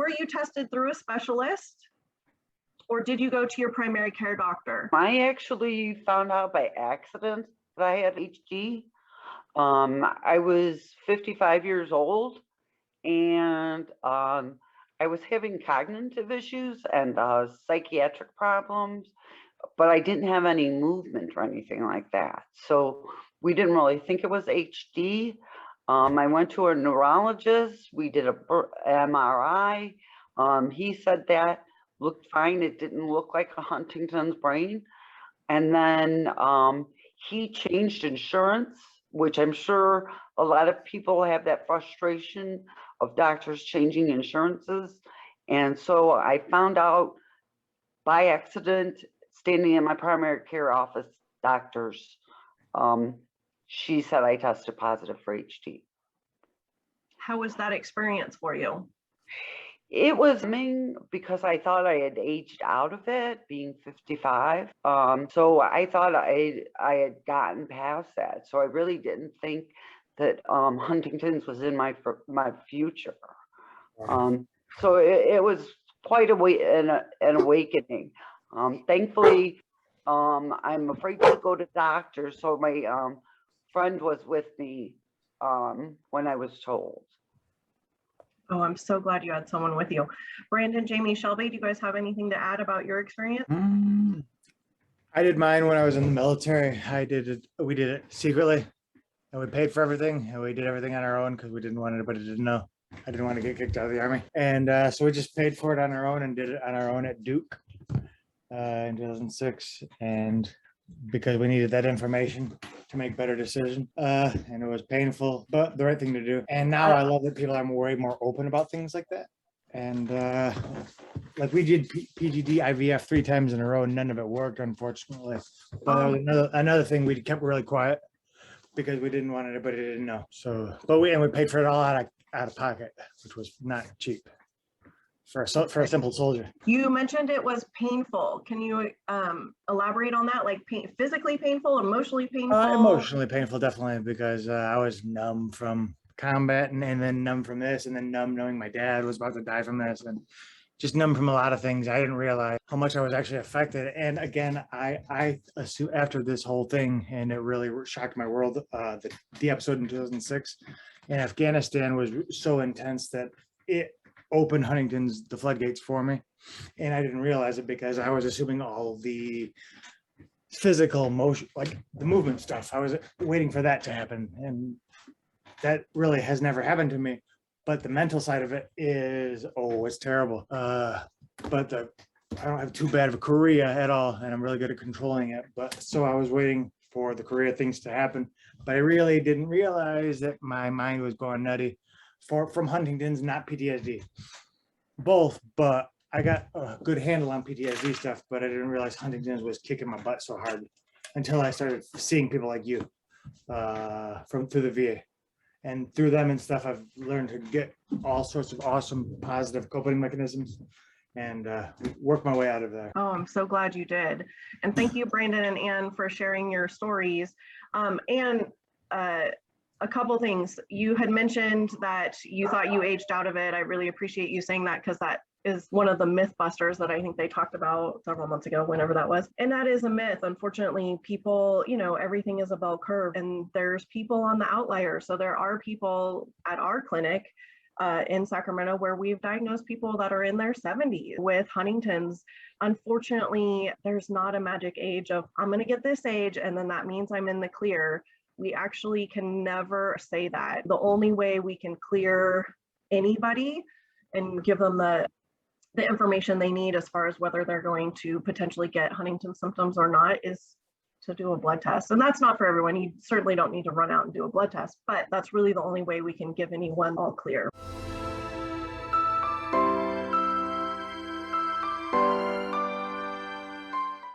were you tested through a specialist, or did you go to your primary care doctor? I actually found out by accident that I had HD. I was 55 years old, and I was having cognitive issues and psychiatric problems, but I didn't have any movement or anything like that. So we didn't really think it was HD. I went to a neurologist. We did a MRI. He said that looked fine. It didn't look like a Huntington's brain. And then he changed insurance, which I'm sure a lot of people have that frustration of doctors changing insurances. And so I found out by accident, standing in my primary care office doctors, she said I tested positive for HD. How was that experience for you? It was because I thought I had aged out of it, being 55. So I thought I had gotten past that. So I really didn't think that Huntington's was in my future. So it was quite an awakening. Thankfully, I'm afraid to go to doctors, so my friend was with me when I was told. Oh, I'm so glad you had someone with you. Brandon, Jamie, Shelby, do you guys have anything to add about your experience? I did mine when I was in the military. We did it secretly, and we paid for everything, and we did everything on our own because we didn't want anybody to know. I didn't want to get kicked out of the Army. And so we just paid for it on our own and did it on our own at Duke in 2006. And because we needed that information to make better decisions. And it was painful, but the right thing to do. And now I love that people are way more open about things like that. And like we did PGD IVF 3 times in a row, and none of it worked, unfortunately. But that was another thing, we kept really quiet because we didn't want anybody to know. So, but we paid for it all out of pocket, which was not cheap for a simple soldier. You mentioned it was painful. Can you elaborate on that? Like physically painful, emotionally painful? Emotionally painful, definitely, because I was numb from combat and then numb from this, and then numb knowing my dad was about to die from this, and just numb from a lot of things. I didn't realize how much I was actually affected. And again, I assume after this whole thing, and it really shocked my world, the episode in 2006 in Afghanistan was so intense that it opened the floodgates for me. And I didn't realize it because I was assuming all the physical motion, like the movement stuff, I was waiting for that to happen. And that really has never happened to me. But the mental side of it is, it's terrible. But I don't have too bad of a chorea at all, and I'm really good at controlling it. But so I was waiting for the chorea things to happen, but I really didn't realize that my mind was going nutty from Huntington's, not PTSD. Both, but I got a good handle on PTSD stuff, but I didn't realize Huntington's was kicking my butt so hard until I started seeing people like you through the VA. And through them and stuff, I've learned to get all sorts of awesome, positive coping mechanisms and work my way out of there. Oh, I'm so glad you did. And thank you, Brandon and Ann, for sharing your stories. And a couple things. You had mentioned that you thought you aged out of it. I really appreciate you saying that, because that is one of the myth busters that I think they talked about several months ago, whenever that was. And that is a myth. Unfortunately, people, everything is a bell curve, and there's people on the outlier. So there are people at our clinic in Sacramento where we've diagnosed people that are in their 70s with Huntington's. Unfortunately, there's not a magic age of, I'm going to get this age and then that means I'm in the clear. We actually can never say that. The only way we can clear anybody and give them the information they need as far as whether they're going to potentially get Huntington's symptoms or not is to do a blood test. And that's not for everyone. You certainly don't need to run out and do a blood test, but that's really the only way we can give anyone all clear.